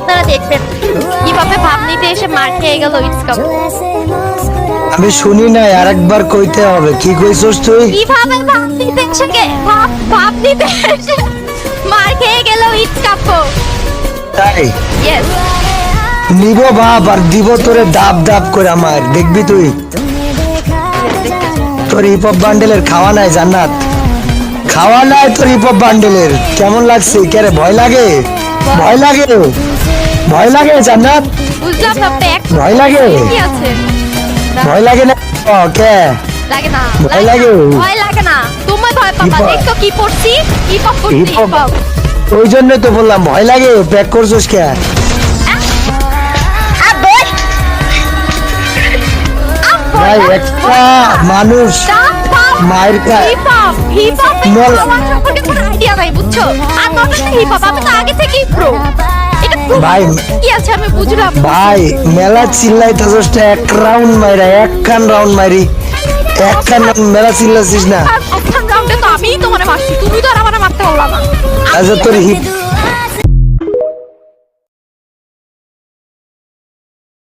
আপনারা দেখবেন কিভাবে ভাব নিতে এসে মার খেয়ে গেল ইটস কাপ। আমি শুনি নাই, আরেকবার কইতে হবে। কি কইছস তুই? কিভাবে ভাব নিতে এসে ভাব নিতে এসে মার খেয়ে গেল ইটস কাপ। তাই ইয়েস, নিব বাপ আর দিব তোরে দাব দাব করে আমার। দেখবি তুই তোর হিপ হপ বান্ডেলের খাওয়া নাই জান্নাত, খাওয়া নাই তোর হিপ হপ বান্ডেলের। কেমন লাগছে? কেরে ভয় লাগে? ভয় লাগে? ভয় লাগে জান্নাত? বুঝলাম না ব্যাক ভয় লাগে? কি আছে? ভয় লাগে না? কে লাগে না, ভয় লাগে? ভয় লাগে না, তুমি ভয় পাবা। Hip hop. দেখো কি পড়ছি, হিপ হপ পড়ছি, হিপ হপ। Hip hop. ওই জন্য তো বললাম ভয় লাগে। প্যাক করছিস কে? ভাই একটা মানুষ মায়ের নল- আইডিয়া নাই বুঝছো। আর নটা হিপ হপ আমি তো আগে থেকেই প্রো। এটা pro ভাই কি আছে আমি বুঝলাম। ভাই মেলা চিল্লাইতেছস না, এক রাউন্ড মাইরা, একখান রাউন্ড মারি, একখান মেলা চিল্লাছিস না। আর প্রথম রাউন্ডে তো আমিই তোমারে মারছি, তুমি তো আর আমারে মারতে পারলা না। আচ্ছা তোর হিপ